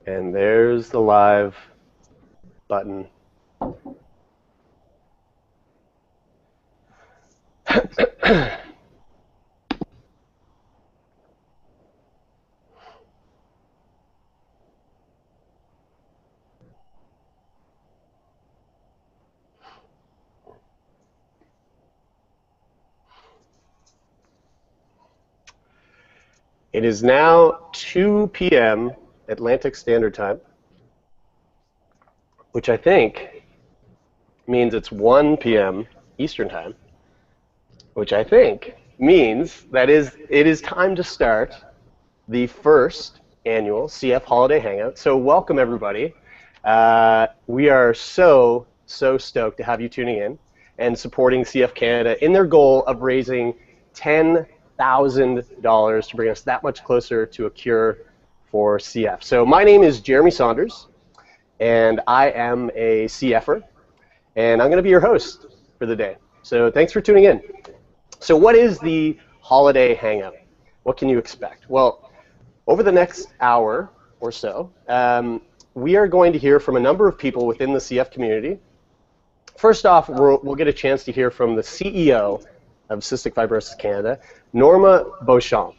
And there's the live button. It is now 2 p.m. Atlantic Standard Time, which I think means it's 1 p.m. Eastern Time, which I think means that it is time to start the first annual CF Holiday Hangout. So welcome, everybody. We are so stoked to have you tuning in and supporting CF Canada in their goal of raising $10,000 to bring us that much closer to a cure for CF. So my name is Jeremy Saunders, and I am a CFer, and I'm going to be your host for the day. So thanks for tuning in. So what is the Holiday Hangout? What can you expect? Well, over the next hour or so, we are going to hear from a number of people within the CF community. First off, we'll get a chance to hear from the CEO of Cystic Fibrosis Canada, Norma Beauchamp.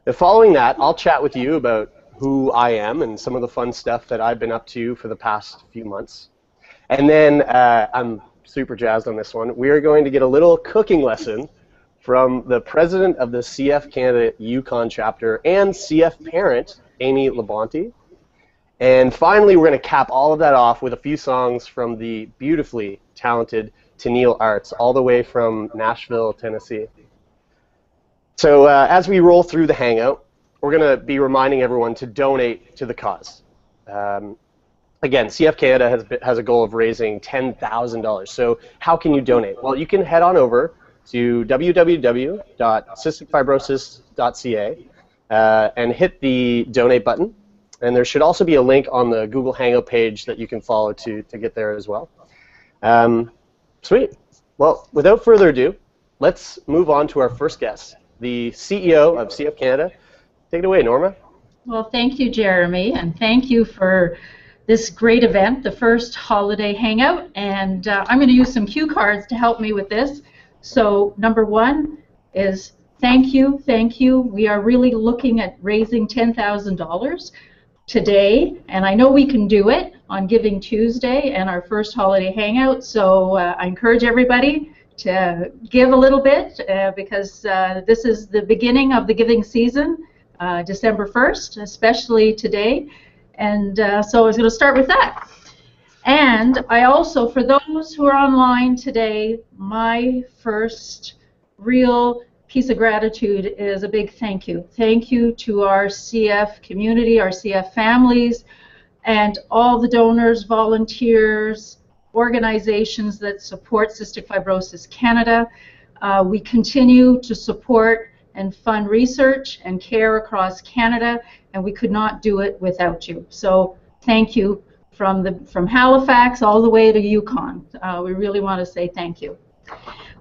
And following that, I'll chat with you about who I am and some of the fun stuff that I've been up to for the past few months. And then I'm super jazzed on this one. We are going to get a little cooking lesson from the president of the CF Canada Yukon chapter and CF parent, Amy Leonti. And finally, we're going to cap all of that off with a few songs from the beautifully talented Tenil Arts, all the way from Nashville, Tennessee. So as we roll through the Hangout, we're going to be reminding everyone to donate to the cause. Again, CF Canada has a goal of raising $10,000. So how can you donate? Well, you can head on over to www.cysticfibrosis.ca and hit the donate button. And there should also be a link on the Google Hangout page that you can follow to get there as well. Sweet. Well, without further ado, let's move on to our first guest, the CEO of CF Canada. Take it away, Norma. Well, thank you, Jeremy, and thank you for this great event, the first Holiday Hangout. And I'm going to use some cue cards to help me with this. So number one is thank you, thank you. We are really looking at raising $10,000 today, and I know we can do it on Giving Tuesday and our first Holiday Hangout. So I encourage everybody to give a little bit because this is the beginning of the giving season, December 1st, especially today. And so I was going to start with that. And I also, for those who are online today, my first real piece of gratitude is a big thank you. Thank you to our CF community, our CF families, and all the donors, volunteers, organizations that support Cystic Fibrosis Canada. We continue to support and fund research and care across Canada, and we could not do it without you. So thank you from Halifax all the way to Yukon. We really want to say thank you.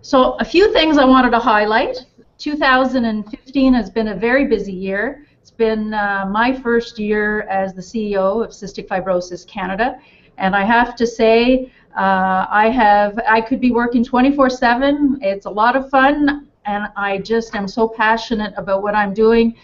So a few things I wanted to highlight. 2015 has been a very busy year. It's been my first year as the CEO of Cystic Fibrosis Canada, and I have to say I could be working 24/7. It's a lot of fun, and I just am so passionate about what I'm doing.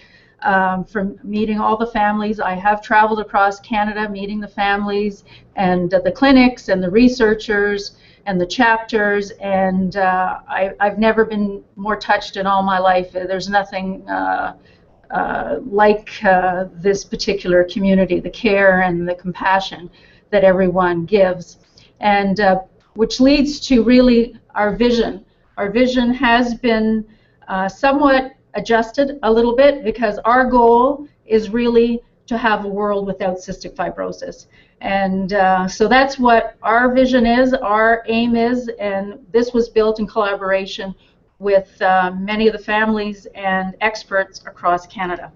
From meeting all the families. I have traveled across Canada meeting the families and the clinics and the researchers and the chapters, and I've never been more touched in all my life. There's nothing like this particular community, the care and the compassion that everyone gives, and which leads to really our vision. Our vision has been somewhat adjusted a little bit because our goal is really to have a world without cystic fibrosis. And so that's what our vision is, our aim is, and this was built in collaboration with many of the families and experts across Canada.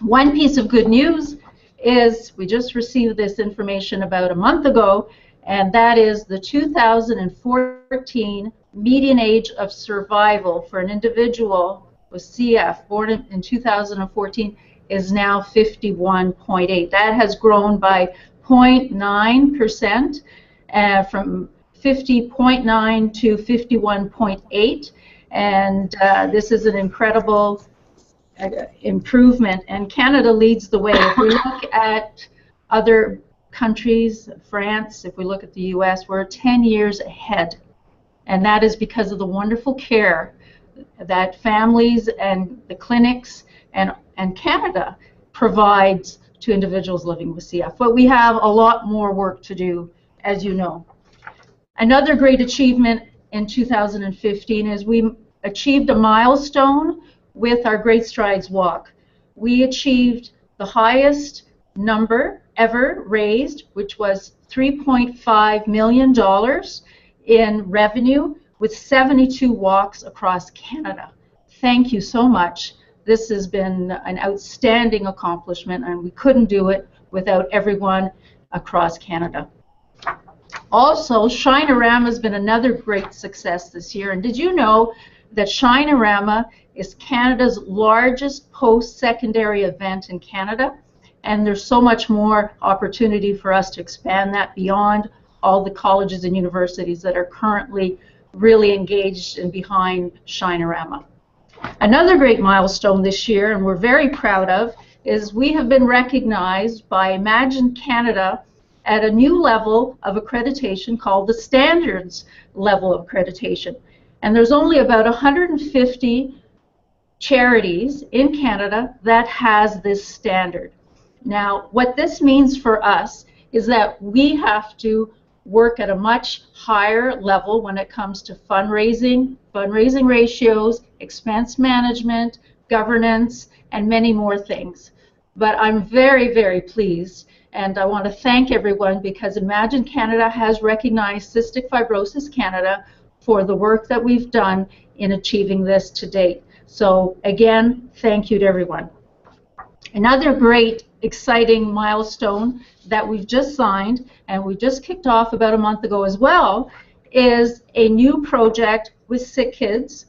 One piece of good news is we just received this information about a month ago, and that is the 2014 median age of survival for an individual with CF born in 2014 is now 51.8. That has grown by 0.9% from 50.9 to 51.8, and this is an incredible improvement, and Canada leads the way. If we look at other countries, France, if we look at the US, we're 10 years ahead, and that is because of the wonderful care that families and the clinics and Canada provides to individuals living with CF. But we have a lot more work to do, as you know. Another great achievement in 2015 is we achieved a milestone with our Great Strides Walk. We achieved the highest number ever raised, which was $3.5 million in revenue with 72 walks across Canada. Thank you so much. This has been an outstanding accomplishment, and we couldn't do it without everyone across Canada. Also, Shine-A-Rama has been another great success this year. And did you know that Shine-A-Rama is Canada's largest post-secondary event in Canada? And there's so much more opportunity for us to expand that beyond all the colleges and universities that are currently really engaged and behind Shine-A-Rama. Another great milestone this year, and we're very proud of, is we have been recognized by Imagine Canada at a new level of accreditation called the Standards level of accreditation. And there's only about 150 charities in Canada that has this standard. Now, what this means for us is that we have to work at a much higher level when it comes to fundraising ratios, expense management, governance, and many more things. But I'm very, very pleased, and I want to thank everyone because Imagine Canada has recognized Cystic Fibrosis Canada for the work that we've done in achieving this to date. So again, thank you to everyone. Another great, exciting milestone that we've just signed, and we just kicked off about a month ago as well, is a new project with Sick Kids,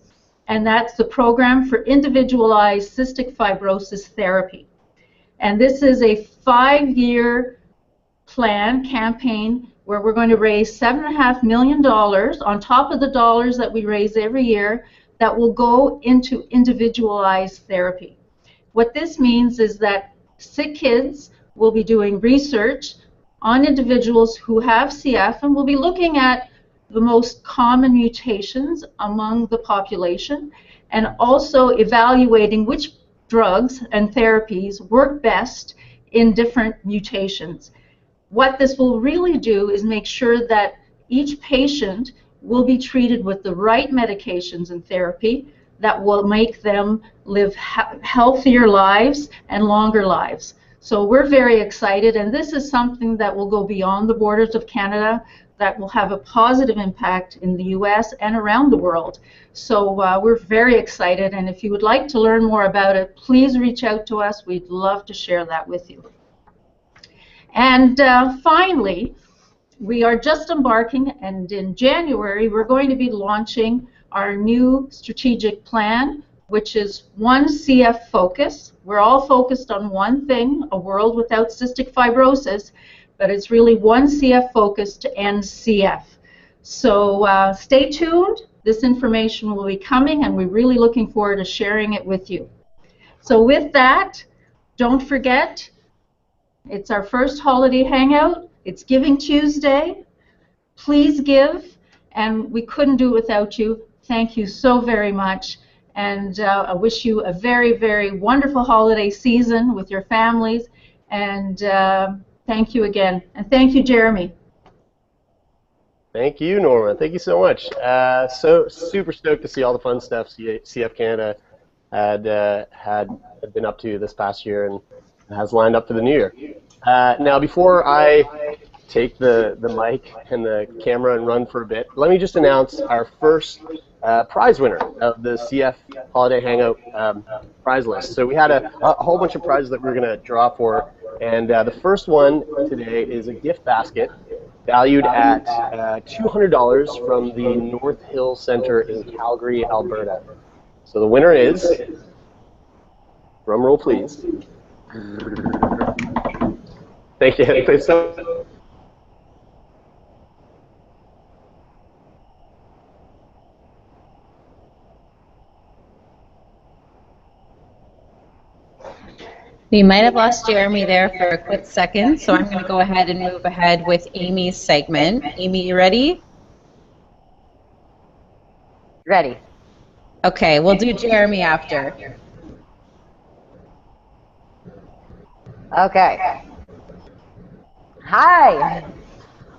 and that's the Program for Individualized Cystic Fibrosis Therapy. And this is a 5-year campaign where we're going to raise $7.5 million on top of the dollars that we raise every year that will go into individualized therapy. What this means is that Sick Kids will be doing research on individuals who have CF, and we'll be looking at the most common mutations among the population and also evaluating which drugs and therapies work best in different mutations. What this will really do is make sure that each patient will be treated with the right medications and therapy that will make them live healthier lives and longer lives. So we're very excited, and this is something that will go beyond the borders of Canada, that will have a positive impact in the US and around the world. So we're very excited, and if you would like to learn more about it, please reach out to us. We'd love to share that with you. And finally, we are just embarking, and in January we're going to be launching our new strategic plan, which is one CF focus. We're all focused on one thing, a world without cystic fibrosis, but it's really one CF focus to end CF. So stay tuned. This information will be coming, and we're really looking forward to sharing it with you. So with that, don't forget, it's our first holiday hangout. It's Giving Tuesday. Please give, and we couldn't do it without you. Thank you so very much, and I wish you a very, very wonderful holiday season with your families, and thank you again, and thank you, Jeremy. Thank you, Norma. Thank you so much. So super stoked to see all the fun stuff CF Canada had been up to this past year and has lined up for the new year. Now, before I take the mic and the camera and run for a bit, let me just announce our first prize winner of the CF Holiday Hangout prize list. So we had a whole bunch of prizes that we were going to draw for, and the first one today is a gift basket valued at $200 from the North Hill Center in Calgary, Alberta. So the winner is, drum roll please, Thank you. So, we might have lost Jeremy there for a quick second, so I'm going to go ahead and move ahead with Amy's segment. Amy, you ready? Ready. Okay, we'll do Jeremy after. Okay. Hi.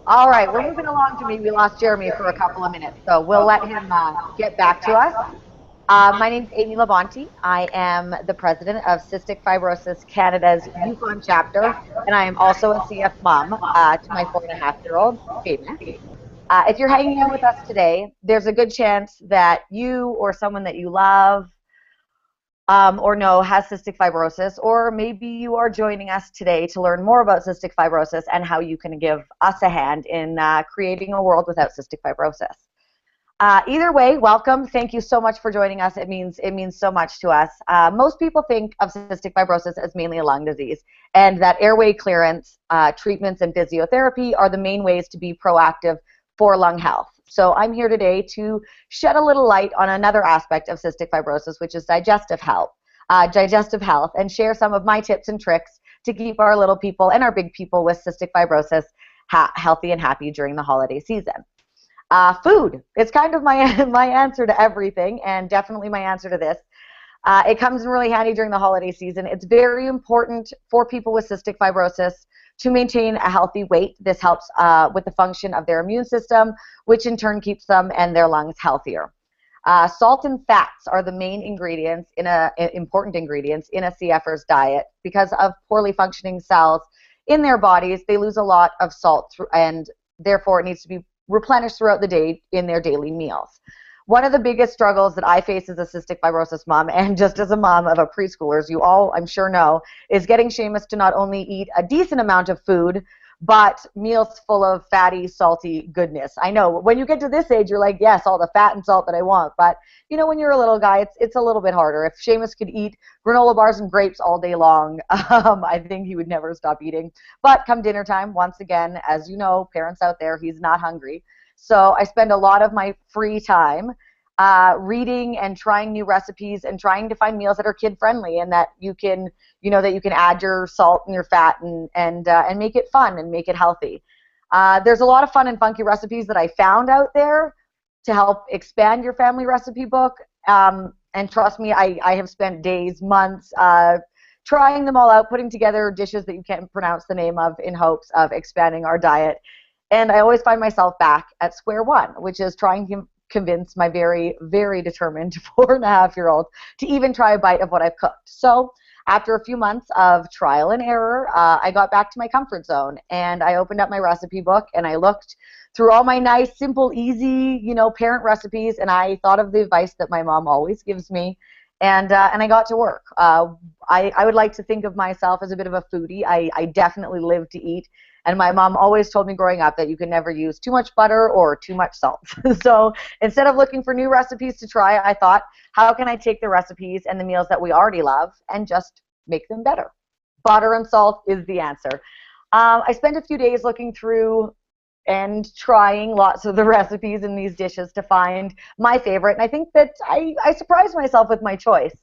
All right, we're moving along to me. We lost Jeremy for a couple of minutes, so we'll let him get back to us. My name's Amy Leonti. I am the president of Cystic Fibrosis Canada's Yukon chapter, and I am also a CF mom to my 4.5-year-old, Seamus. If you're hanging out with us today, there's a good chance that you or someone that you love or know has cystic fibrosis, or maybe you are joining us today to learn more about cystic fibrosis and how you can give us a hand in creating a world without cystic fibrosis. Either way, welcome. Thank you so much for joining us. It means so much to us. Most people think of cystic fibrosis as mainly a lung disease, and that airway clearance, treatments, and physiotherapy are the main ways to be proactive for lung health. So I'm here today to shed a little light on another aspect of cystic fibrosis, which is digestive health, and share some of my tips and tricks to keep our little people and our big people with cystic fibrosis healthy and happy during the holiday season. Food. It's kind of my answer to everything, and definitely my answer to this. It comes in really handy during the holiday season. It's very important for people with cystic fibrosis to maintain a healthy weight. This helps with the function of their immune system, which in turn keeps them and their lungs healthier. Salt and fats are the main ingredients, important ingredients in a CFer's diet. Because of poorly functioning cells in their bodies, they lose a lot of salt, and therefore it needs to be replenished throughout the day in their daily meals. One of the biggest struggles that I face as a cystic fibrosis mom, and just as a mom of a preschooler, as you all I'm sure know, is getting Seamus to not only eat a decent amount of food, but meals full of fatty, salty goodness. I know when you get to this age, you're like, yes, all the fat and salt that I want. But you know, when you're a little guy, it's a little bit harder. If Seamus could eat granola bars and grapes all day long, I think he would never stop eating. But come dinner time, once again, as you know, parents out there, he's not hungry. So I spend a lot of my free time reading and trying new recipes and trying to find meals that are kid-friendly and that you can, that you can add your salt and your fat and make it fun and make it healthy. There's a lot of fun and funky recipes that I found out there to help expand your family recipe book. And trust me, I have spent days, months trying them all out, putting together dishes that you can't pronounce the name of in hopes of expanding our diet. And I always find myself back at square one, which is trying to convince my very, very determined 4.5-year-old to even try a bite of what I've cooked. So after a few months of trial and error, I got back to my comfort zone, and I opened up my recipe book and I looked through all my nice, simple, easy, parent recipes, and I thought of the advice that my mom always gives me, and I got to work. I would like to think of myself as a bit of a foodie. I definitely live to eat. And my mom always told me growing up that you can never use too much butter or too much salt. So instead of looking for new recipes to try, I thought, how can I take the recipes and the meals that we already love and just make them better? Butter and salt is the answer. I spent a few days looking through and trying lots of the recipes in these dishes to find my favorite. And I think that I surprised myself with my choice.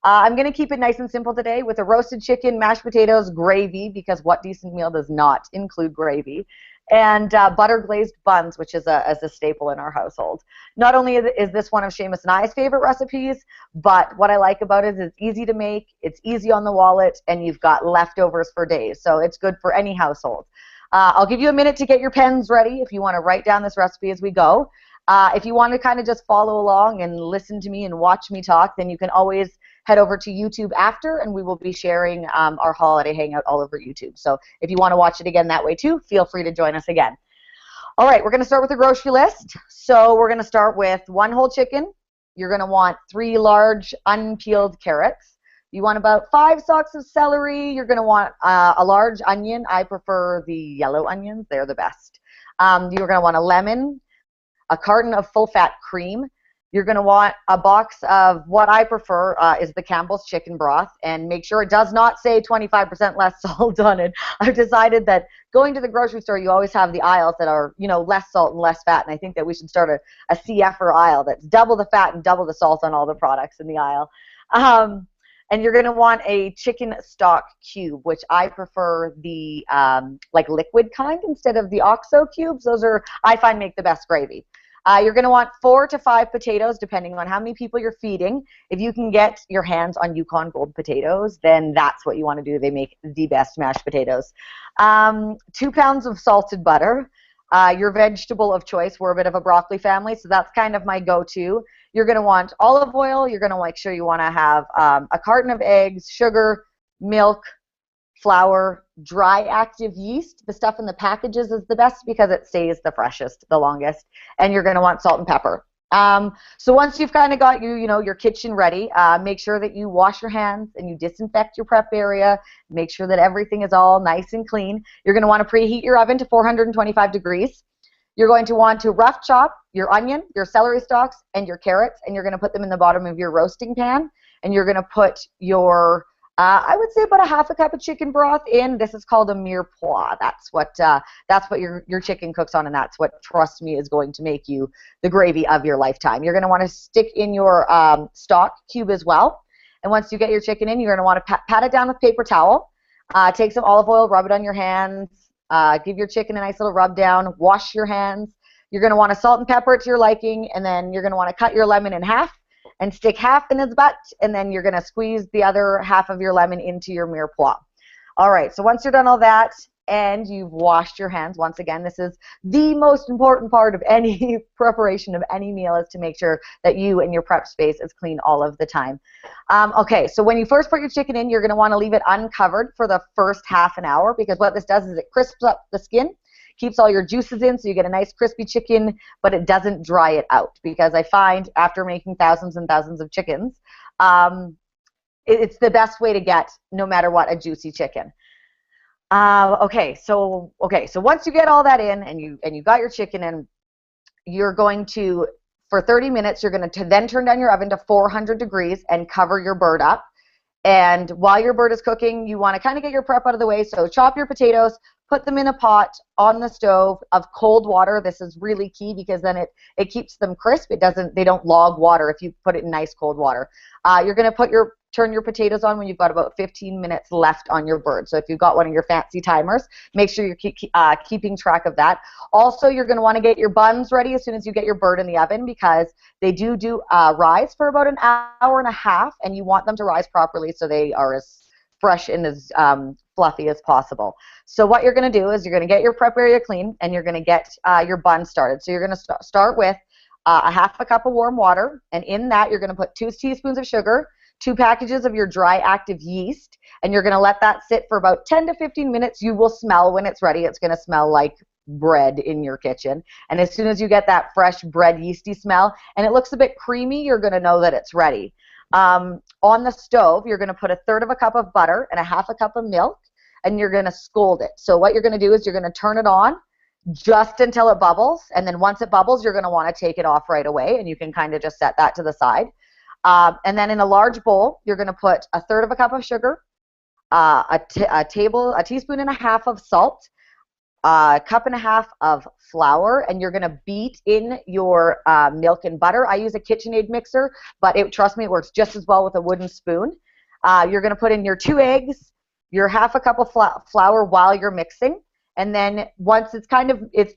I'm going to keep it nice and simple today with a roasted chicken, mashed potatoes, gravy, because what decent meal does not include gravy, and butter glazed buns, which is a staple in our household. Not only is this one of Seamus and I's favorite recipes, but what I like about it is it's easy to make, it's easy on the wallet, and you've got leftovers for days. So it's good for any household. I'll give you a minute to get your pens ready if you want to write down this recipe as we go. If you want to kind of just follow along and listen to me and watch me talk, then you can always head over to YouTube after, and we will be sharing our holiday hangout all over YouTube. So if you want to watch it again that way too, feel free to join us again. All right, we're going to start with the grocery list. So we're going to start with 1 whole chicken. You're going to want 3 large unpeeled carrots. You want about 5 stalks of celery. You're going to want a large onion. I prefer the yellow onions. They're the best. You're going to want a lemon, a carton of full-fat cream. You're going to want a box of what I prefer is the Campbell's chicken broth, and make sure it does not say 25% less salt on it. I've decided that going to the grocery store, you always have the aisles that are, you know, less salt and less fat, and I think that we should start a CFer aisle that's double the fat and double the salt on all the products in the aisle. And you're going to want a chicken stock cube, which I prefer the like liquid kind instead of the OXO cubes. Those are, I find, make the best gravy. You're going to want 4 to 5 potatoes, depending on how many people you're feeding. If you can get your hands on Yukon Gold potatoes, then that's what you want to do. They make the best mashed potatoes. 2 pounds of salted butter. Your vegetable of choice, we're a bit of a broccoli family, so that's kind of my go-to. You're going to want olive oil. You're going to make sure you want to have a carton of eggs, sugar, milk, flour, dry active yeast. The stuff in the packages is the best because it stays the freshest, the longest. And you're going to want salt and pepper. So once you've kind of got your kitchen ready, make sure that you wash your hands and you disinfect your prep area. Make sure that everything is all nice and clean. You're going to want to preheat your oven to 425 degrees. You're going to want to rough chop your onion, your celery stalks, and your carrots, and you're going to put them in the bottom of your roasting pan. And you're going to put your I would say about a half a cup of chicken broth in. This is called a mirepoix. That's what your chicken cooks on, and that's what, trust me, is going to make you the gravy of your lifetime. You're going to want to stick in your stock cube as well. And once you get your chicken in, you're going to want to pat it down with paper towel. Take some olive oil, rub it on your hands. Give your chicken a nice little rub down. Wash your hands. You're going to want to salt and pepper it to your liking, and then you're going to want to cut your lemon in half and stick half in its butt, and then you're going to squeeze the other half of your lemon into your mirepoix. All right, so once you're done all that and you've washed your hands, once again, this is the most important part of any preparation of any meal, is to make sure that you and your prep space is clean all of the time. Okay, so when you first put your chicken in, you're going to want to leave it uncovered for the first half an hour, because what this does is it crisps up the skin, keeps all your juices in, so you get a nice crispy chicken, but it doesn't dry it out, because I find after making thousands and thousands of chickens, it's the best way to get, no matter what, a juicy chicken. Okay, so once you get all that in and you got your chicken in, you're going to, for 30 minutes, you're going to then turn down your oven to 400 degrees and cover your bird up. And while your bird is cooking, you want to kind of get your prep out of the way. So chop your potatoes, put them in a pot on the stove of cold water. This is really key, because then it keeps them crisp. They don't log water if you put it in nice cold water. You're going to turn your potatoes on when you've got about 15 minutes left on your bird. So if you've got one of your fancy timers, make sure you're keeping track of that. Also, you're going to want to get your buns ready as soon as you get your bird in the oven, because they do rise for about an hour and a half, and you want them to rise properly so they are as fresh and as fluffy as possible. So what you're going to do is you're going to get your prep area clean, and you're going to get your bun started. So you're going to start with a half a cup of warm water, and in that you're going to put 2 teaspoons of sugar, 2 packages of your dry active yeast, and you're going to let that sit for about 10 to 15 minutes. You will smell when it's ready. It's going to smell like bread in your kitchen. And as soon as you get that fresh bread yeasty smell and it looks a bit creamy, you're going to know that it's ready. On the stove, you're going to put 1/3 of a cup of butter and 1/2 cup of milk, and you're going to scald it. So what you're going to do is you're going to turn it on just until it bubbles, and then once it bubbles, you're going to want to take it off right away, and you can kind of just set that to the side. And then in a large bowl, you're going to put 1/3 of a cup of sugar, a teaspoon and a half of salt, 1.5 cups of flour, and you're going to beat in your milk and butter. I use a KitchenAid mixer, but trust me, it works just as well with a wooden spoon. You're going to put in your 2 eggs, your 1/2 cup of flour while you're mixing. And then once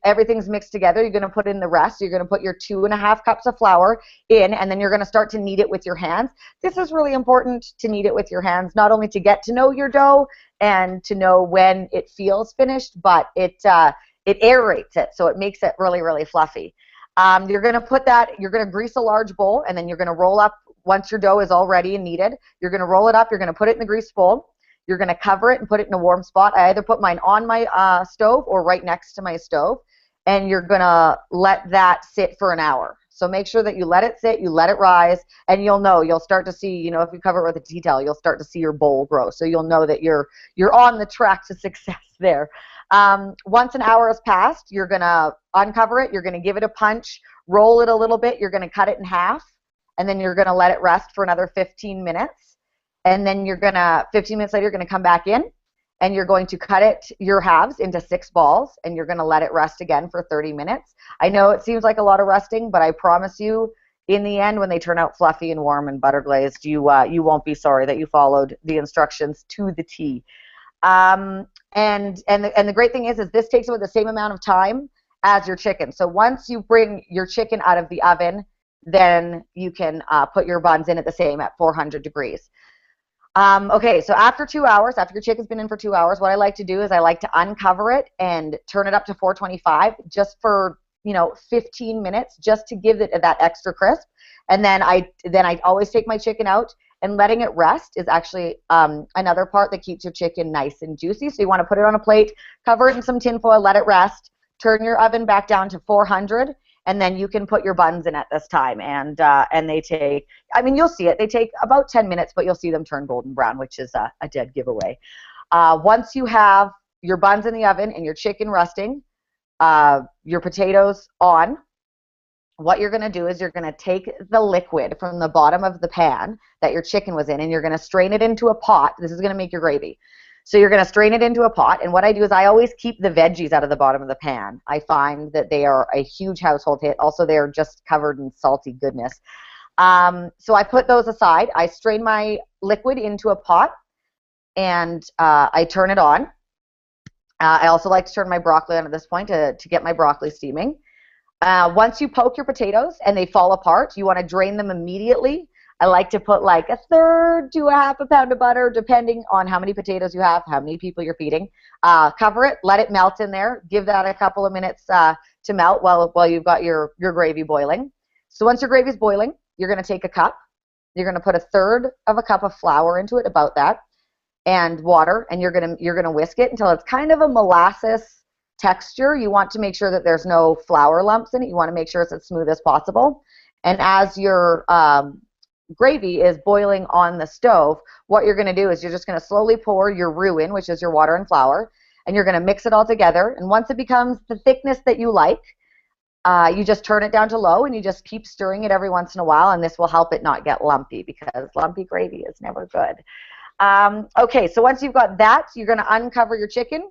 everything's mixed together, you're going to put in the rest. You're going to put your 2.5 cups of flour in, and then you're going to start to knead it with your hands. This is really important, to knead it with your hands, not only to get to know your dough and to know when it feels finished, but it aerates it, so it makes it really, really fluffy. You're going to grease a large bowl, and then you're going to roll up, once your dough is all ready and kneaded, you're going to roll it up, you're going to put it in the greased bowl. You're going to cover it and put it in a warm spot. I either put mine on my stove or right next to my stove, and you're going to let that sit for an hour. So make sure that you let it sit, you let it rise, and you'll start to see, you know, if you cover it with a tea towel, you'll start to see your bowl grow. So you'll know that you're on the track to success there. Once an hour has passed, you're going to uncover it, you're going to give it a punch, roll it a little bit, you're going to cut it in half, and then you're going to let it rest for another 15 minutes. And then 15 minutes later, you're going to come back in, and you're going to cut your halves into 6 balls, and you're going to let it rest again for 30 minutes. I know it seems like a lot of resting, but I promise you, in the end, when they turn out fluffy and warm and butter glazed, you won't be sorry that you followed the instructions to the T. And the great thing is this takes about the same amount of time as your chicken. So once you bring your chicken out of the oven, then you can put your buns in at the same at 400 degrees. Okay, so after 2 hours, after your chicken's been in for 2 hours, what I like to do is I like to uncover it and turn it up to 425 just for 15 minutes, just to give it that extra crisp. And then I always take my chicken out, and letting it rest is actually another part that keeps your chicken nice and juicy. So you want to put it on a plate, cover it in some tin foil, let it rest, turn your oven back down to 400, and then you can put your buns in at this time. And they take, I mean, you'll see it, they take about 10 minutes, but you'll see them turn golden brown, which is a dead giveaway. Once you have your buns in the oven and your chicken resting, your potatoes on, what you're going to do is you're going to take the liquid from the bottom of the pan that your chicken was in, and you're going to strain it into a pot. This is going to make your gravy. So you're going to strain it into a pot, and what I do is I always keep the veggies out of the bottom of the pan. I find that they are a huge household hit. Also, they are just covered in salty goodness. So I put those aside. I strain my liquid into a pot, and I turn it on. I also like to turn my broccoli on at this point to get my broccoli steaming. Once you poke your potatoes and they fall apart, you want to drain them immediately. I like to put like 1/3 to 1/2 pound of butter, depending on how many potatoes you have, how many people you're feeding. Cover it, let it melt in there. Give that a couple of minutes to melt while you've got your gravy boiling. So once your gravy is boiling, you're going to take a cup. You're going to put 1/3 of a cup of flour into it, about that, and water, and you're gonna whisk it until it's kind of a molasses texture. You want to make sure that there's no flour lumps in it. You want to make sure it's as smooth as possible. And as your gravy is boiling on the stove, what you're going to do is you're just going to slowly pour your roux in, which is your water and flour, and you're going to mix it all together. And once it becomes the thickness that you like, you just turn it down to low, and you just keep stirring it every once in a while, and this will help it not get lumpy, because lumpy gravy is never good. Okay, so once you've got that, you're going to uncover your chicken,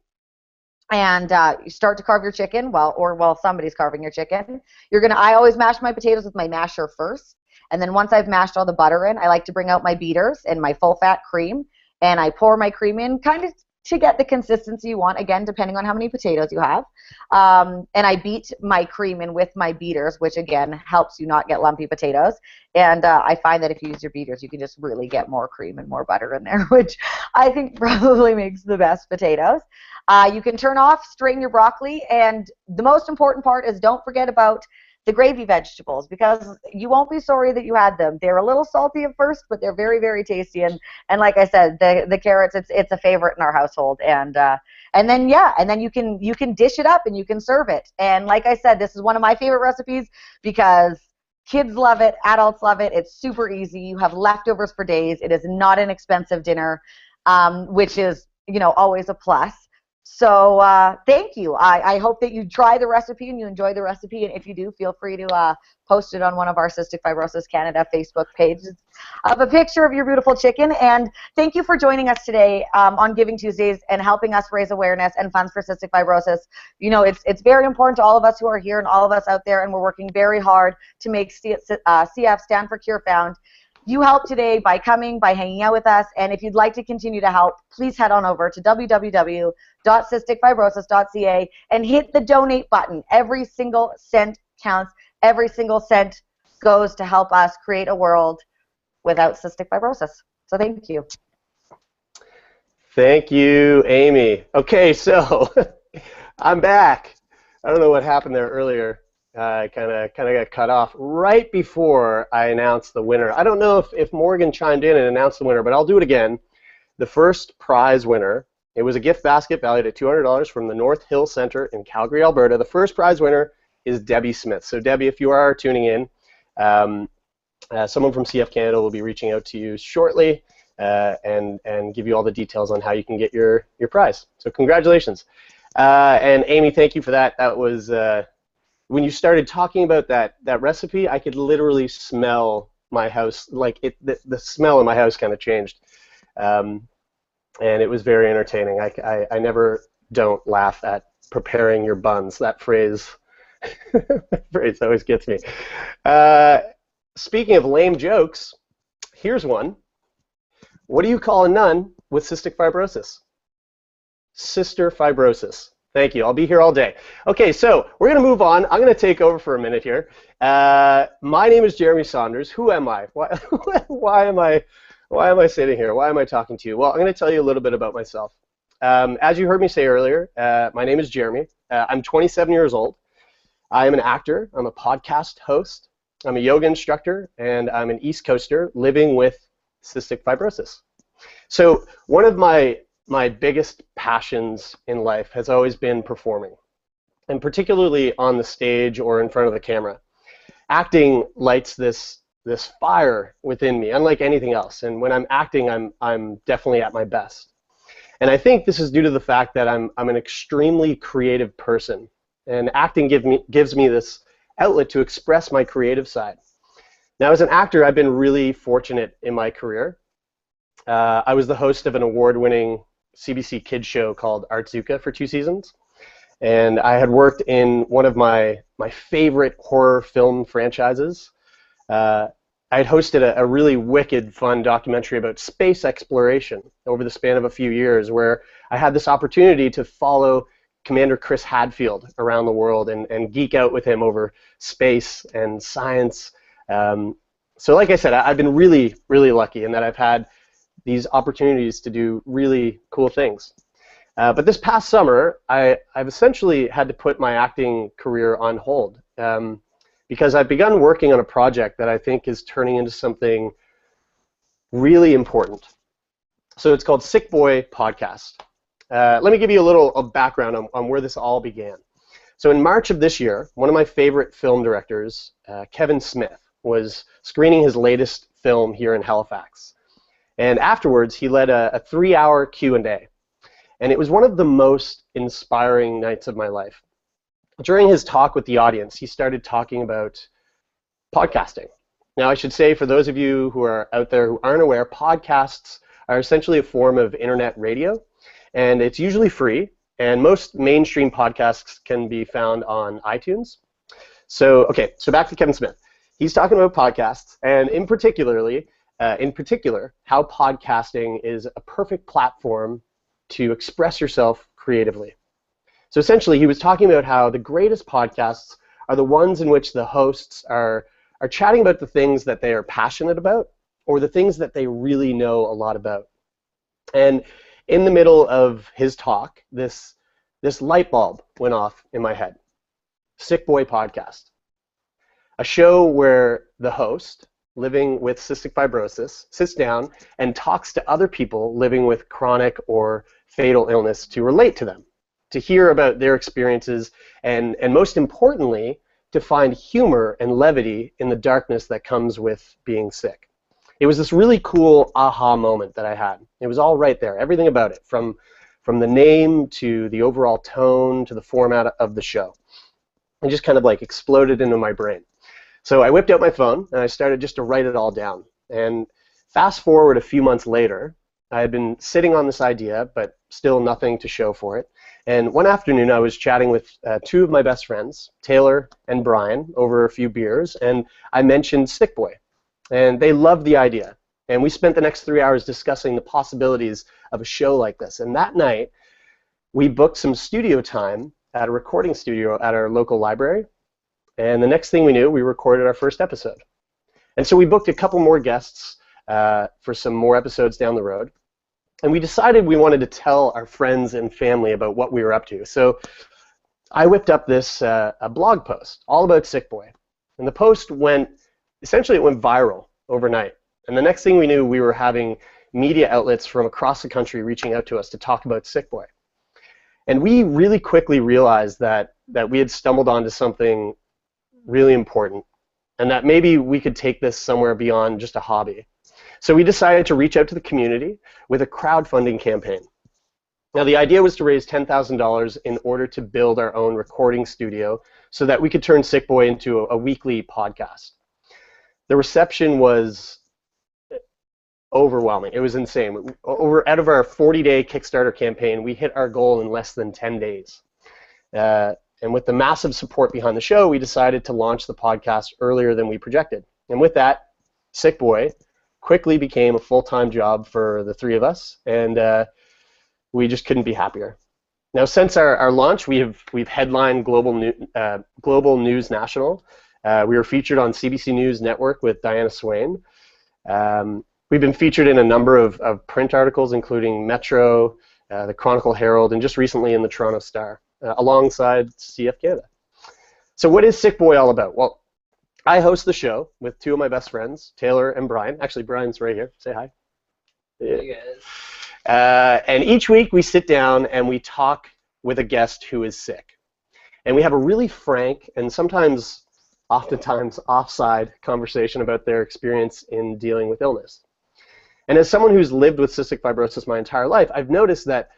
and you start to carve your chicken while somebody's carving your chicken. I always mash my potatoes with my masher first, and then once I've mashed all the butter in, I like to bring out my beaters and my full fat cream, and I pour my cream in kind of to get the consistency you want, again, depending on how many potatoes you have. And I beat my cream in with my beaters, which again helps you not get lumpy potatoes. And I find that if you use your beaters, you can just really get more cream and more butter in there, which I think probably makes the best potatoes. You can turn off, strain your broccoli, and the most important part is don't forget about the gravy vegetables, because you won't be sorry that you had them. They're a little salty at first, but they're very, very tasty. And like I said, the carrots, it's a favorite in our household. And then you can dish it up and you can serve it. And like I said, this is one of my favorite recipes because kids love it, adults love it. It's super easy. You have leftovers for days. It is not an expensive dinner, which is always a plus. So thank you. I hope that you try the recipe and you enjoy the recipe. And if you do, feel free to post it on one of our Cystic Fibrosis Canada Facebook pages of a picture of your beautiful chicken. And thank you for joining us today on Giving Tuesdays and helping us raise awareness and funds for cystic fibrosis. It's very important to all of us who are here and all of us out there, and we're working very hard to make CF stand for Cure Found. You helped today by coming, by hanging out with us, and if you'd like to continue to help, please head on over to www.cysticfibrosis.ca and hit the donate button. Every single cent counts. Every single cent goes to help us create a world without cystic fibrosis. So thank you. Thank you, Amy. Okay, so I'm back. I don't know what happened there earlier. I kind of got cut off right before I announced the winner. I don't know if Morgan chimed in and announced the winner, but I'll do it again. The first prize winner, it was a gift basket valued at $200 from the North Hill Center in Calgary, Alberta. The first prize winner is Debbie Smith. So Debbie, if you are tuning in, Someone from CF Canada will be reaching out to you shortly and give you all the details on how you can get your prize. So congratulations. And Amy, thank you for that. That was, when you started talking about that recipe, I could literally smell my house, like the smell in my house kind of changed. And it was very entertaining. I never don't laugh at preparing your buns. That phrase, that phrase always gets me. Speaking of lame jokes, here's one. What do you call a nun with cystic fibrosis? Sister fibrosis. Thank you. I'll be here all day. Okay, so we're going to move on. I'm going to take over for a minute here. My name is Jeremy Saunders. Who am I? Why am I sitting here? Why am I talking to you? Well, I'm going to tell you a little bit about myself. As you heard me say earlier, my name is Jeremy. I'm 27 years old. I am an actor. I'm a podcast host. I'm a yoga instructor, and I'm an East Coaster living with cystic fibrosis. So one of my biggest passions in life has always been performing, and particularly on the stage or in front of the camera. Acting lights this fire within me, unlike anything else. And when I'm acting, I'm definitely at my best. And I think this is due to the fact that I'm an extremely creative person, and acting gives me this outlet to express my creative side. Now, as an actor, I've been really fortunate in my career. I was the host of an award-winning CBC kids show called Artzuka for 2 seasons, and I had worked in one of my favorite horror film franchises. I had hosted a really wicked, fun documentary about space exploration over the span of a few years, where I had this opportunity to follow Commander Chris Hadfield around the world and geek out with him over space and science. So like I said, I've been really, really lucky in that I've had these opportunities to do really cool things. But this past summer, I've essentially had to put my acting career on hold because I've begun working on a project that I think is turning into something really important. So it's called Sick Boy Podcast. Let me give you a little background on where this all began. So in March of this year, one of my favorite film directors, Kevin Smith, was screening his latest film here in Halifax. And afterwards, he led a 3-hour Q&A. And it was one of the most inspiring nights of my life. During his talk with the audience, he started talking about podcasting. Now, I should say, for those of you who are out there who aren't aware, podcasts are essentially a form of internet radio. And it's usually free. And most mainstream podcasts can be found on iTunes. So, okay, so back to Kevin Smith. He's talking about podcasts, and in particular, how podcasting is a perfect platform to express yourself creatively. So essentially, he was talking about how the greatest podcasts are the ones in which the hosts are chatting about the things that they are passionate about or the things that they really know a lot about. And in the middle of his talk, this light bulb went off in my head. Sick Boy Podcast. A show where the host, living with cystic fibrosis, sits down and talks to other people living with chronic or fatal illness to relate to them, to hear about their experiences, and most importantly, to find humor and levity in the darkness that comes with being sick. It was this really cool aha moment that I had. It was all right there, everything about it, from the name to the overall tone to the format of the show. It just kind of like exploded into my brain. So I whipped out my phone and I started just to write it all down. And fast forward a few months later, I had been sitting on this idea, but still nothing to show for it. And one afternoon I was chatting with 2 of my best friends, Taylor and Brian, over a few beers, and I mentioned Sick Boy. And they loved the idea. And we spent the next 3 hours discussing the possibilities of a show like this. And that night, we booked some studio time at a recording studio at our local library. And the next thing we knew, we recorded our first episode. And so we booked a couple more guests for some more episodes down the road. And we decided we wanted to tell our friends and family about what we were up to. So I whipped up this a blog post all about Sick Boy. And the post essentially it went viral overnight. And the next thing we knew, we were having media outlets from across the country reaching out to us to talk about Sick Boy. And we really quickly realized that we had stumbled onto something really important. and that maybe we could take this somewhere beyond just a hobby. So we decided to reach out to the community with a crowdfunding campaign. Now, the idea was to raise $10,000 in order to build our own recording studio so that we could turn Sick Boy into a weekly podcast. The reception was overwhelming. It was insane. Out of our 40-day Kickstarter campaign, we hit our goal in less than 10 days. And with the massive support behind the show, we decided to launch the podcast earlier than we projected. And with that, Sick Boy quickly became a full-time job for the three of us, and we just couldn't be happier. Now, since our launch, we've headlined Global News National. We were featured on CBC News Network with Diana Swain. We've been featured in a number of print articles, including Metro, the Chronicle Herald, and just recently in the Toronto Star, alongside CF Canada. So what is Sick Boy all about? Well, I host the show with two of my best friends, Taylor and Brian. Actually, Brian's right here. Say hi. Hey guys. And each week we sit down and we talk with a guest who is sick. And we have a really frank and oftentimes offside conversation about their experience in dealing with illness. And as someone who's lived with cystic fibrosis my entire life, I've noticed that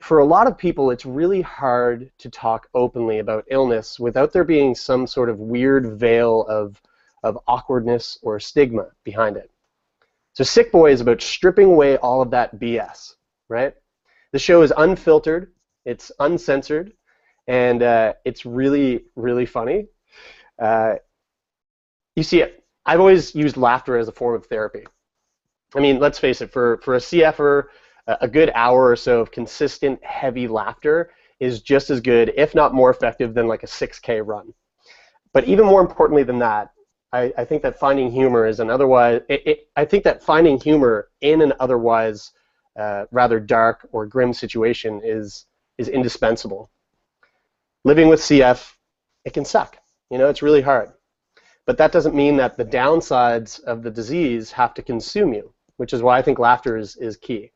for a lot of people, it's really hard to talk openly about illness without there being some sort of weird veil of awkwardness or stigma behind it. So Sick Boy is about stripping away all of that BS, right? The show is unfiltered, it's uncensored, and it's really, really funny. You see, I've always used laughter as a form of therapy. I mean, let's face it, for a CFer, a good hour or so of consistent, heavy laughter is just as good, if not more effective, than like a 6K run. But even more importantly than that, I think that finding humor is I think that finding humor in an otherwise rather dark or grim situation is indispensable. Living with CF, it can suck. You know, it's really hard. But that doesn't mean that the downsides of the disease have to consume you, which is why I think laughter is key.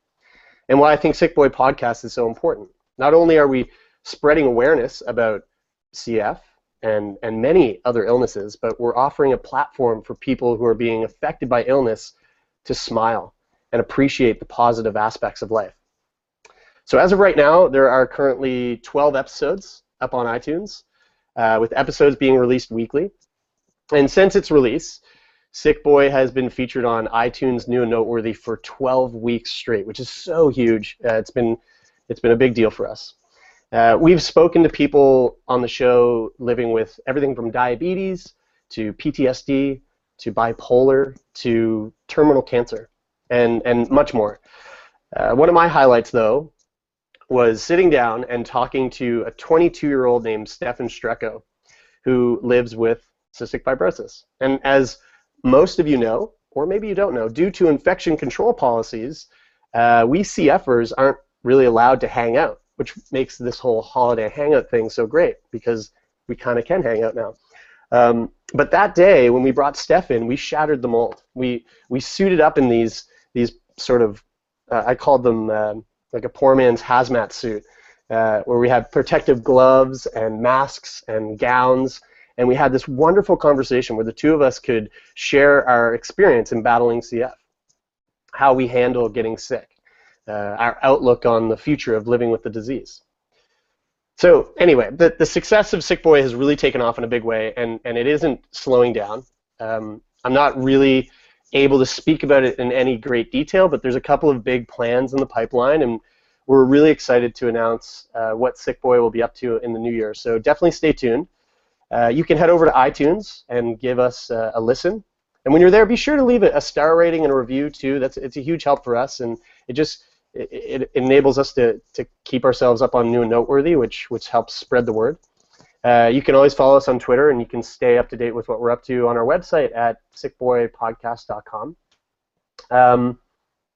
And why I think Sick Boy Podcast is so important. Not only are we spreading awareness about CF and many other illnesses, but we're offering a platform for people who are being affected by illness to smile and appreciate the positive aspects of life. So as of right now, there are currently 12 episodes up on iTunes, with episodes being released weekly. And since its release, Sick Boy has been featured on iTunes New and Noteworthy for 12 weeks straight, which is so huge. It's been a big deal for us. We've spoken to people on the show living with everything from diabetes to PTSD to bipolar to terminal cancer and much more. One of my highlights, though, was sitting down and talking to a 22-year-old named Stefan Strecko who lives with cystic fibrosis. And as most of you know, or maybe you don't know, due to infection control policies, we CFers aren't really allowed to hang out, which makes this whole holiday hangout thing so great because we kind of can hang out now. But that day when we brought Steph in, we shattered the mold. We suited up in these sort of, I called them like a poor man's hazmat suit, where we had protective gloves and masks and gowns, and we had this wonderful conversation where the two of us could share our experience in battling CF, how we handle getting sick, our outlook on the future of living with the disease. So anyway, the success of Sick Boy has really taken off in a big way, and it isn't slowing down. I'm not really able to speak about it in any great detail, but there's a couple of big plans in the pipeline, and we're really excited to announce what Sick Boy will be up to in the new year. So definitely stay tuned. You can head over to iTunes and give us a listen. And when you're there, be sure to leave a star rating and a review too. It's a huge help for us, and it enables us to keep ourselves up on New and Noteworthy, which helps spread the word. You can always follow us on Twitter, and you can stay up to date with what we're up to on our website at sickboypodcast.com.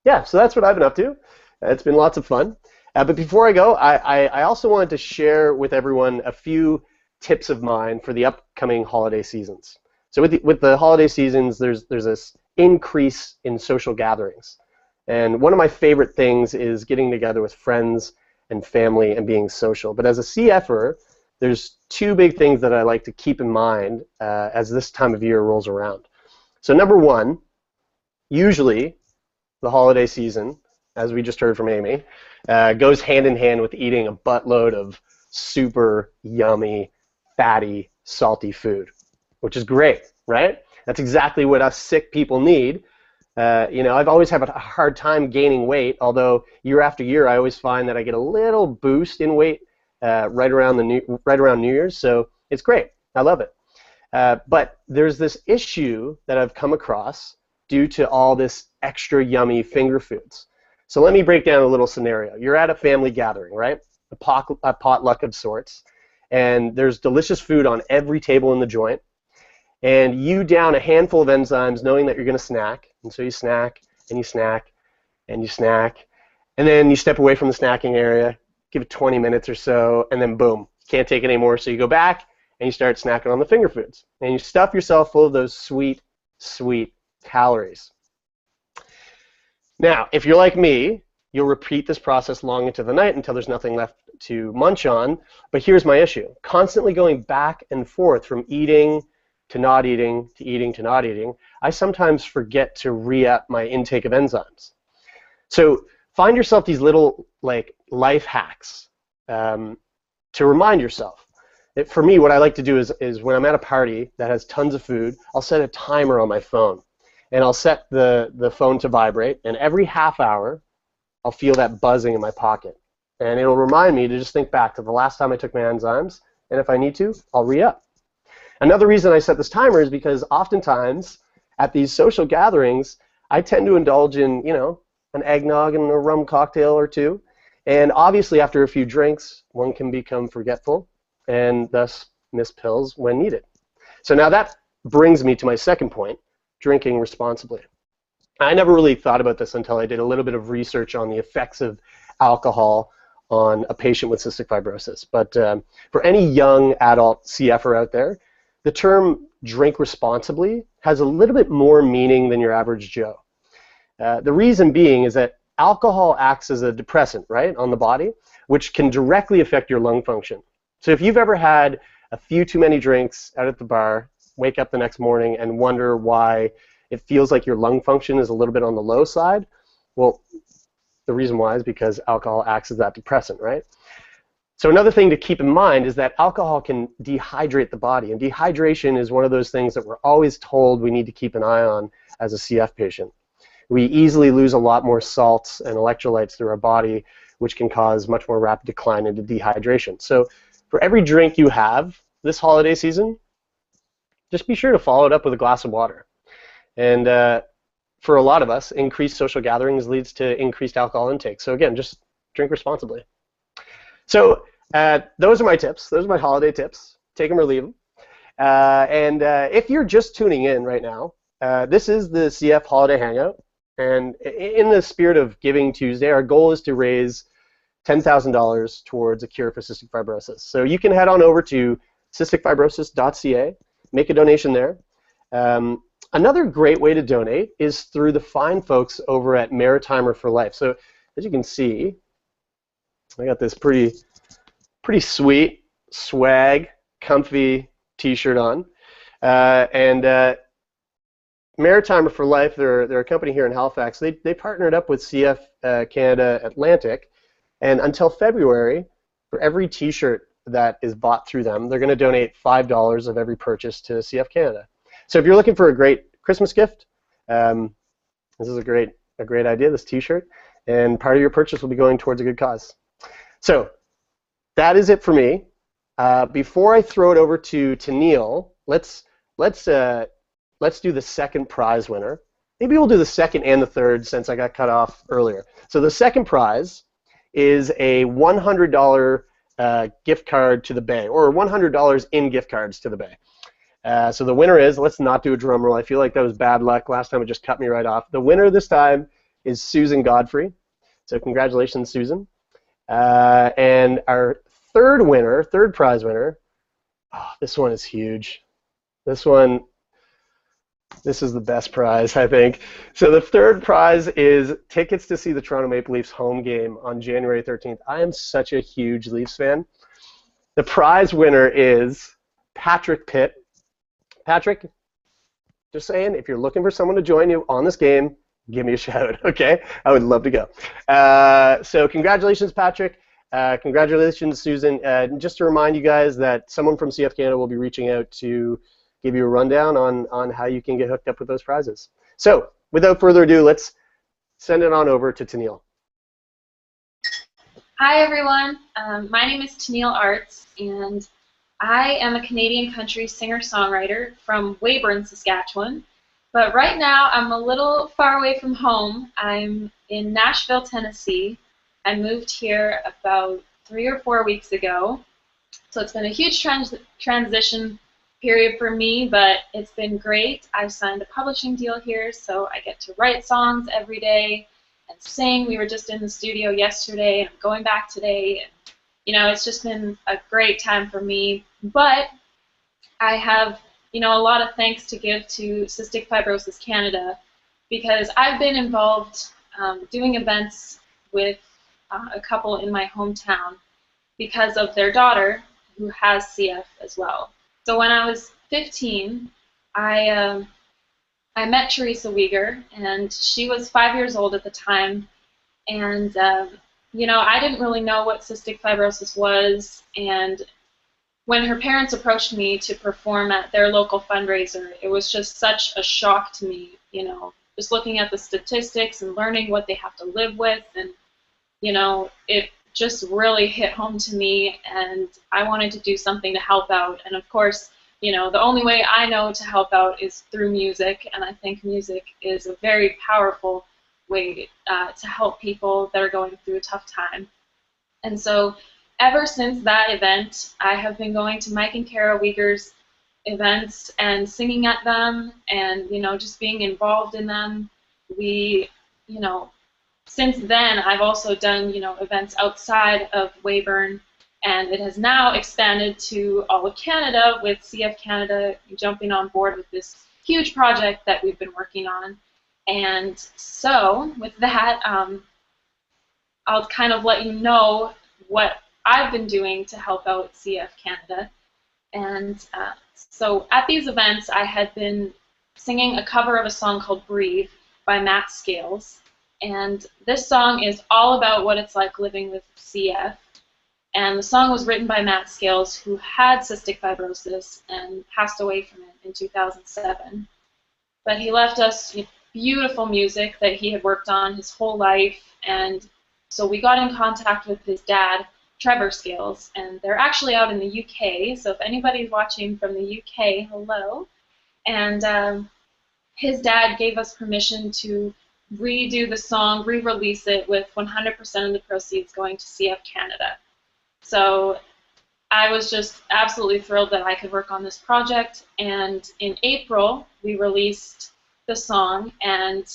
Yeah, so that's what I've been up to. It's been lots of fun. But before I go, I also wanted to share with everyone a few tips of mine for the upcoming holiday seasons. So with the holiday seasons, there's this increase in social gatherings. And one of my favorite things is getting together with friends and family and being social. But as a CFer, there's two big things that I like to keep in mind as this time of year rolls around. So number one, usually the holiday season, as we just heard from Amy, goes hand in hand with eating a buttload of super yummy, fatty, salty food, which is great, right? That's exactly what us sick people need. You know, I've always had a hard time gaining weight, although year after year I always find that I get a little boost in weight right around New Year's, so it's great. I love it. But there's this issue that I've come across due to all this extra yummy finger foods. So let me break down a little scenario. You're at a family gathering, right? A potluck of sorts, and there's delicious food on every table in the joint, and you down a handful of enzymes knowing that you're going to snack, and so you snack, and you snack, and you snack, and then you step away from the snacking area, give it 20 minutes or so, and then boom, can't take it anymore, so you go back, and you start snacking on the finger foods, and you stuff yourself full of those sweet, sweet calories. Now, if you're like me, you'll repeat this process long into the night until there's nothing left to munch on, but here's my issue. Constantly going back and forth from eating to not eating, to eating to not eating, I sometimes forget to re-up my intake of enzymes. So find yourself these little like life hacks to remind yourself. For me, what I like to do is when I'm at a party that has tons of food, I'll set a timer on my phone. And I'll set the phone to vibrate, and every half hour, I'll feel that buzzing in my pocket. And it'll remind me to just think back to the last time I took my enzymes, and if I need to, I'll re-up. Another reason I set this timer is because oftentimes at these social gatherings, I tend to indulge in, you know, an eggnog and a rum cocktail or two. And obviously after a few drinks, one can become forgetful and thus miss pills when needed. So now that brings me to my second point, drinking responsibly. I never really thought about this until I did a little bit of research on the effects of alcohol on a patient with cystic fibrosis. But for any young adult CFer out there, the term drink responsibly has a little bit more meaning than your average Joe. The reason being is that alcohol acts as a depressant, right, on the body, which can directly affect your lung function. So if you've ever had a few too many drinks out at the bar, wake up the next morning and wonder why it feels like your lung function is a little bit on the low side, well, the reason why is because alcohol acts as that depressant, right? So another thing to keep in mind is that alcohol can dehydrate the body, and dehydration is one of those things that we're always told we need to keep an eye on as a CF patient. We easily lose a lot more salts and electrolytes through our body, which can cause much more rapid decline into dehydration. So for every drink you have this holiday season, just be sure to follow it up with a glass of water. And for a lot of us, increased social gatherings leads to increased alcohol intake. So again, just drink responsibly. So those are my tips. Those are my holiday tips. Take them or leave them. And if you're just tuning in right now, this is the CF Holiday Hangout. And in the spirit of Giving Tuesday, our goal is to raise $10,000 towards a cure for cystic fibrosis. So you can head on over to cysticfibrosis.ca. Make a donation there. Another great way to donate is through the fine folks over at Maritimer for Life. So as you can see, I got this pretty sweet, swag, comfy T-shirt on. Maritimer for Life, they're a company here in Halifax. They partnered up with CF Canada Atlantic, and until February, for every T-shirt that is bought through them, they're going to donate $5 of every purchase to CF Canada. So if you're looking for a great Christmas gift, this is a great idea, this T-shirt, and part of your purchase will be going towards a good cause. So that is it for me. Before I throw it over to Tenil, let's do the second prize winner. Maybe we'll do the second and the third since I got cut off earlier. So the second prize is a $100 gift card to the Bay, or $100 in gift cards to the Bay. So the winner is, let's not do a drum roll. I feel like that was bad luck. Last time it just cut me right off. The winner this time is Susan Godfrey. So congratulations, Susan. And our third prize winner, oh, this one is huge. This is the best prize, I think. So the third prize is tickets to see the Toronto Maple Leafs home game on January 13th. I am such a huge Leafs fan. The prize winner is Patrick Pitt. Patrick, just saying, if you're looking for someone to join you on this game, give me a shout, okay? I would love to go. So congratulations, Patrick. Congratulations, Susan. Just to remind you guys that someone from CF Canada will be reaching out to give you a rundown on how you can get hooked up with those prizes. So without further ado, let's send it on over to Tenil. Hi, everyone. My name is Tenil Arts, and I am a Canadian country singer-songwriter from Weyburn, Saskatchewan. But right now, I'm a little far away from home. I'm in Nashville, Tennessee. I moved here about 3 or 4 weeks ago. So it's been a huge transition period for me, but it's been great. I've signed a publishing deal here, so I get to write songs every day and sing. We were just in the studio yesterday, and I'm going back today. And, you know, it's just been a great time for me. But I have, you know, a lot of thanks to give to Cystic Fibrosis Canada, because I've been involved doing events with a couple in my hometown because of their daughter who has CF as well. So when I was 15, I met Teresa Weger, and she was 5 years old at the time, and you know, I didn't really know what cystic fibrosis was, and when her parents approached me to perform at their local fundraiser, it was just such a shock to me, you know, just looking at the statistics and learning what they have to live with, and, you know, it just really hit home to me, and I wanted to do something to help out. And of course, you know, the only way I know to help out is through music, and I think music is a very powerful way to help people that are going through a tough time. And so ever since that event, I have been going to Mike and Kara Weger's events and singing at them, and, you know, just being involved in them. We, you know, since then, I've also done, you know, events outside of Weyburn, and it has now expanded to all of Canada, with CF Canada jumping on board with this huge project that we've been working on. And so, with that, I'll kind of let you know what I've been doing to help out CF Canada. And so at these events, I had been singing a cover of a song called Breathe by Matt Scales. And this song is all about what it's like living with CF. And the song was written by Matt Scales, who had cystic fibrosis and passed away from it in 2007. But he left us beautiful music that he had worked on his whole life. And so we got in contact with his dad, Trevor Scales, and they're actually out in the UK. So if anybody's watching from the UK, hello. And his dad gave us permission to redo the song, re-release it, with 100% of the proceeds going to CF Canada. So I was just absolutely thrilled that I could work on this project, and in April we released the song, and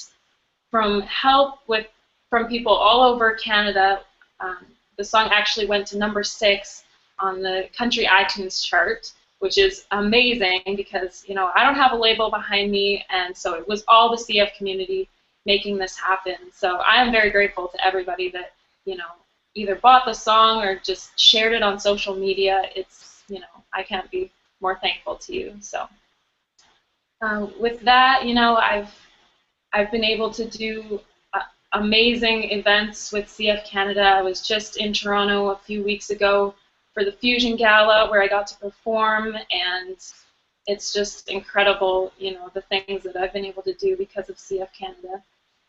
from help from people all over Canada, the song actually went to #6 on the country iTunes chart, which is amazing because, you know, I don't have a label behind me, and so it was all the CF community making this happen. So I am very grateful to everybody that, you know, either bought the song or just shared it on social media. It's, you know, I can't be more thankful to you. So with that, you know, I've been able to do amazing events with CF Canada. I was just in Toronto a few weeks ago for the Fusion Gala, where I got to perform, and it's just incredible, you know, the things that I've been able to do because of CF Canada.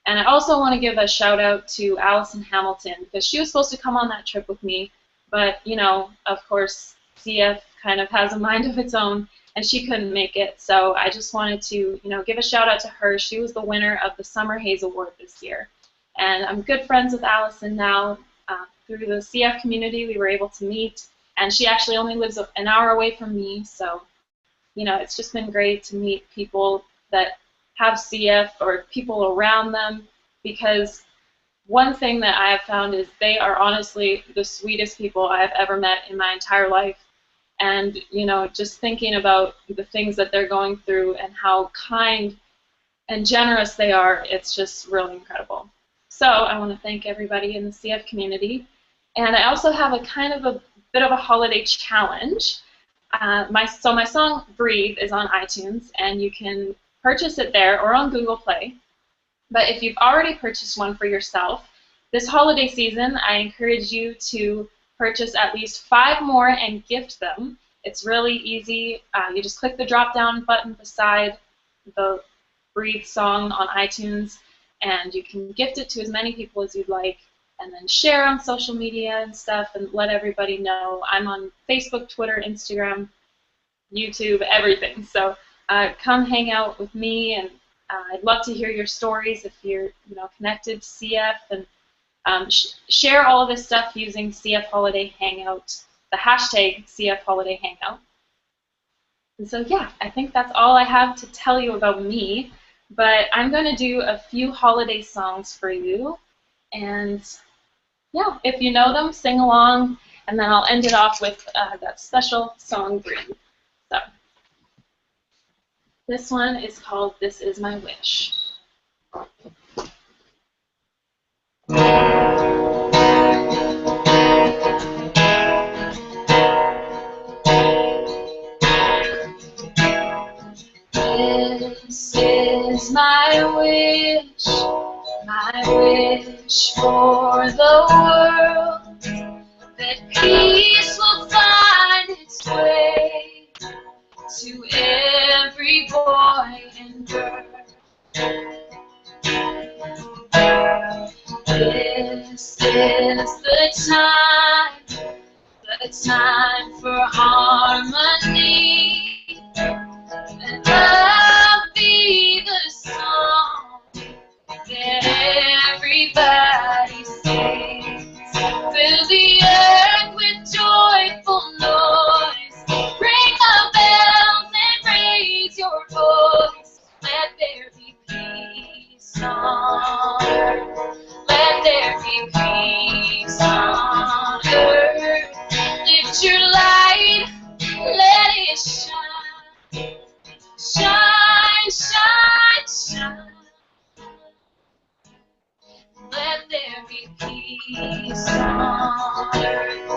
And I also want to give a shout out to Allison Hamilton, because she was supposed to come on that trip with me, but, you know, of course, CF kind of has a mind of its own, and she couldn't make it. So I just wanted to, you know, give a shout out to her. She was the winner of the Summer Haze Award this year. And I'm good friends with Allison now. Through the CF community, we were able to meet, and she actually only lives an hour away from me. So, you know, it's just been great to meet people that have CF or people around them, because one thing that I have found is they are honestly the sweetest people I have ever met in my entire life. And, you know, just thinking about the things that they're going through and how kind and generous they are, it's just really incredible. So I want to thank everybody in the CF community. And I also have a kind of a bit of a holiday challenge. So my song Breathe is on iTunes, and you can purchase it there or on Google Play. But if you've already purchased one for yourself, this holiday season, I encourage you to purchase at least 5 more and gift them. It's really easy. You just click the drop-down button beside the Breathe song on iTunes, and you can gift it to as many people as you'd like, and then share on social media and stuff, and let everybody know. I'm on Facebook, Twitter, Instagram, YouTube, everything. So come hang out with me, and I'd love to hear your stories if you're connected to CF, and share all of this stuff using CF Holiday Hangout, the hashtag CF Holiday Hangout. And so yeah, I think that's all I have to tell you about me, but I'm going to do a few holiday songs for you, and yeah, if you know them, sing along, and then I'll end it off with that special song, Breathe. So, this one is called This Is My Wish. This is my wish for the world, that peace will find its way to every boy and girl. This is the time for harmony, and love be the song that everybody sings. Fill the earth with joyful noise, ring the bells and raise your voice. Let there be peace on earth, let there be peace on earth. Lift your light, let it shine, shine, shine, shine. Let there be peace on earth,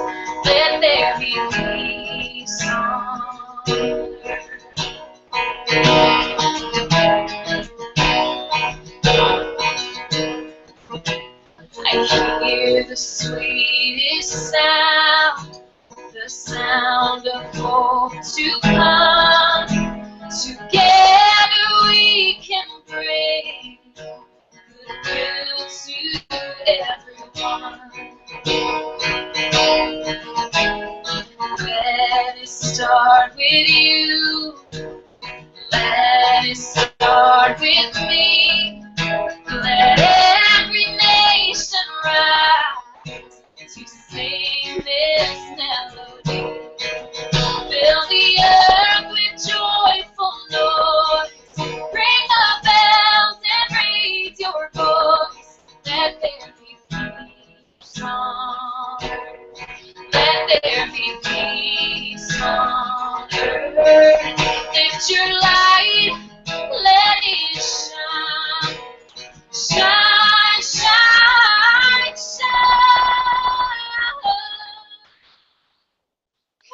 let there be peace on earth. I hear the sweetest sound, the sound of hope to come. Together we can bring goodwill to everyone. Let it start with you, let it start with me. Let every nation rise to sing this melody. Fill the earth with joyful noise, ring the bells and raise your voice. Let there be peace on earth, let there be peace on earth. Lift your light, let it shine, shine, shine, shine.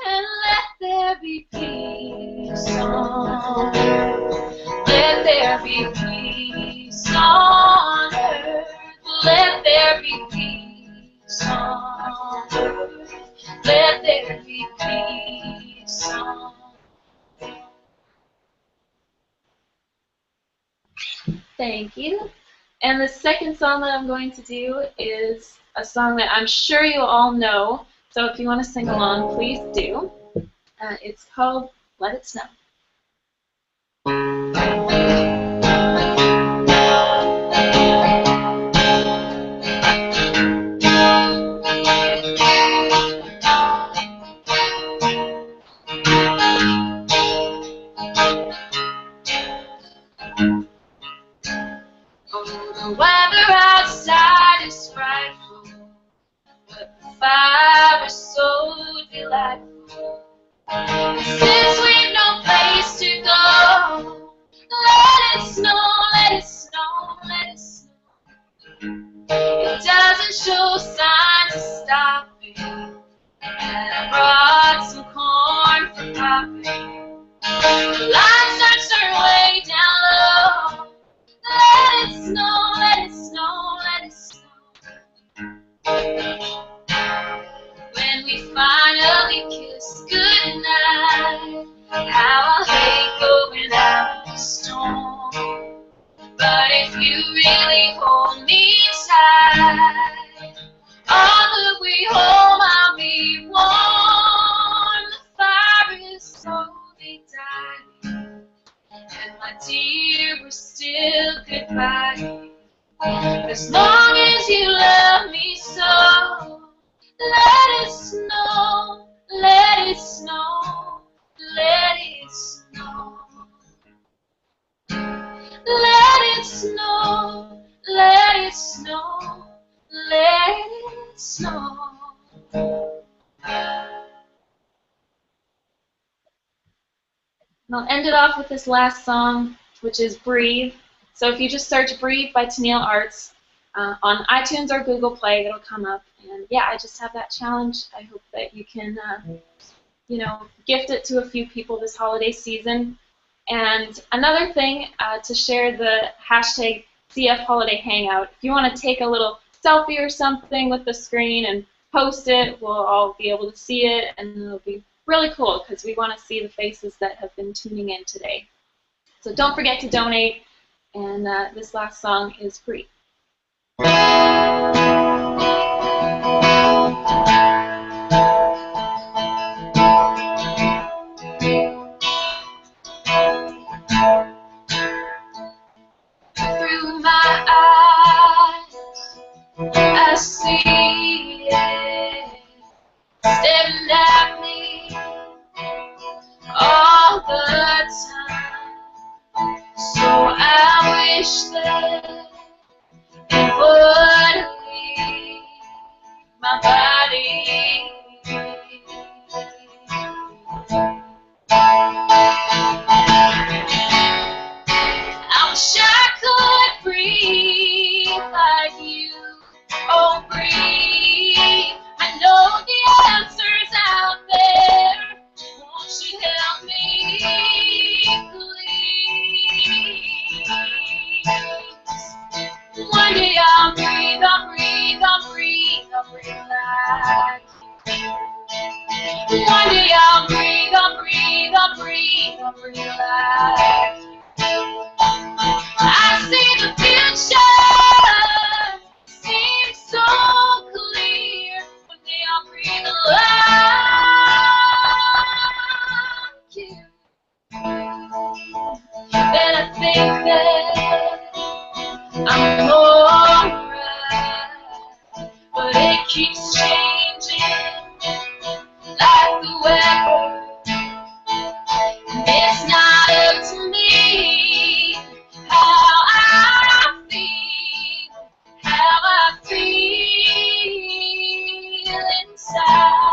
And let there be peace on earth, let there be peace on earth, let there be peace on earth, let there be peace on earth. Thank you. And the second song that I'm going to do is a song that I'm sure you all know, so if you want to sing along, please do. It's called Let It Snow. Oh, the weather outside is frightful, but the fire is so delightful. Since we've no place Lights start to turn way down low. Let it snow, let it snow, let it snow. When we finally kiss goodnight, how I hate going out in the storm. But if you really hold me tight, all the way home I'll be warm. The fire is slowly dying, and my dear, we're still goodbye. As long as you love me so, let it snow, let it snow, let it snow. Let it snow, let it snow, let it snow. I'll end it off with this last song, which is Breathe. So if you just search Breathe by Tenil Arts on iTunes or Google Play, it'll come up. And yeah, I just have that challenge. I hope that you can, you know, gift it to a few people this holiday season. And another thing, to share the hashtag CF Holiday Hangout. If you want to take a little selfie or something with the screen and post it, we'll all be able to see it, and it'll be really cool because we want to see the faces that have been tuning in today. So don't forget to donate, and this last song is free. Through my eyes, I see it staring at me all the time. So I wish that it would leave my body. I wish I could breathe like you. Oh, breathe. I know the answer's out there. Won't you help me, please? One day I'll breathe, I'll breathe, I'll breathe, I'll breathe like you. One day I'll breathe, I'll breathe, I'll breathe, I'll breathe like you. I see the future seems so clear. One day I'll breathe like you. And I think that I'm alright, but it keeps changing like the weather. It's not up to me how I feel inside.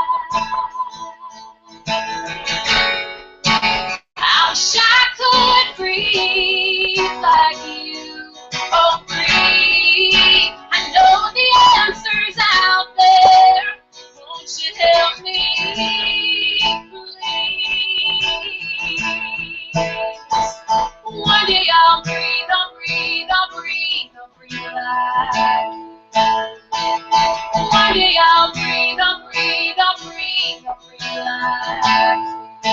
I wish I could breathe like you. Oh, breathe. I know the answer's out there. Won't you help me, please? One day I'll breathe, I'll breathe, I'll breathe, I'll breathe like you. One day I'll breathe, I'll breathe, I'll breathe, I'll breathe like you.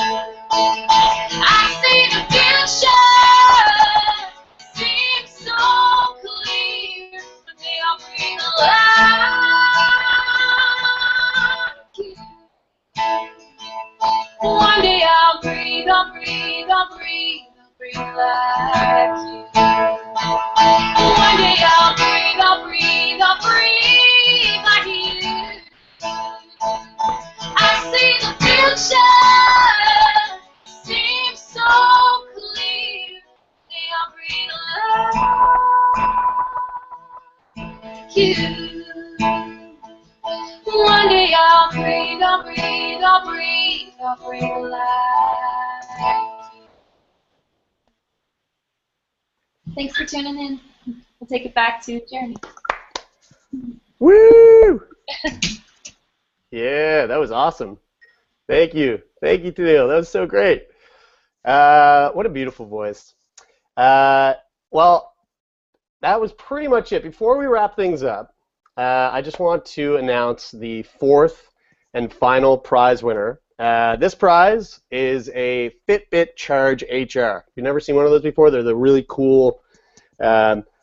I see the future seems so clear. One day I'll breathe like you. One day I'll breathe, I'll breathe, I'll breathe, I'll breathe like you. One day I'll breathe, I'll breathe, I'll breathe like you. I see the future seems so clear. One day I'll breathe like you. One day I'll breathe, I'll breathe, I'll breathe, I'll breathe like you. Thanks for tuning in. We'll take it back to Jeremy. Woo! Yeah, that was awesome. Thank you. Thank you, Tenil. That was so great. What a beautiful voice. Well, that was pretty much it. Before we wrap things up, I just want to announce the fourth and final prize winner. This prize is a Fitbit Charge HR. You've never seen one of those before? They're the really cool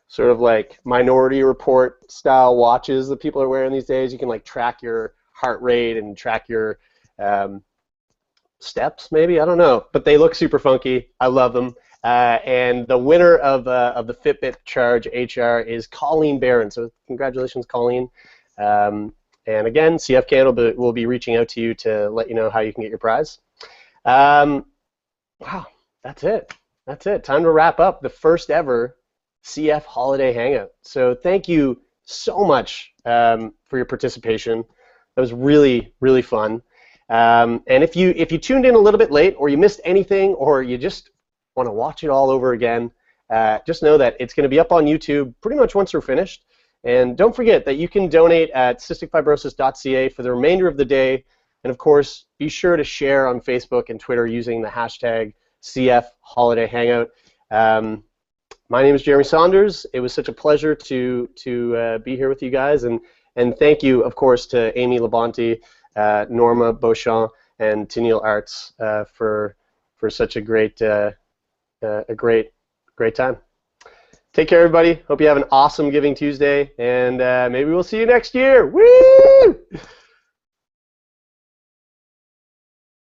sort of like Minority Report style watches that people are wearing these days. You can like track your heart rate and track your steps, maybe, I don't know, but they look super funky. I love them. And the winner of the Fitbit Charge HR is Colleen Barron. So congratulations, Colleen. And again, CF Canada will be reaching out to you to let you know how you can get your prize. Wow, that's it. That's it. Time to wrap up the first ever CF Holiday Hangout. So thank you so much for your participation. That was really, really fun. And if you tuned in a little bit late, or you missed anything, or you just want to watch it all over again, just know that it's going to be up on YouTube pretty much once we're finished. And don't forget that you can donate at cysticfibrosis.ca for the remainder of the day. And of course, be sure to share on Facebook and Twitter using the hashtag CF Holiday Hangout. My name is Jeremy Saunders. It was such a pleasure to be here with you guys. And thank you, of course, to Amy Leonti, Norma Beauchamp, and Tenil Arts for such a great time. Take care, everybody. Hope you have an awesome Giving Tuesday, and maybe we'll see you next year. Woo!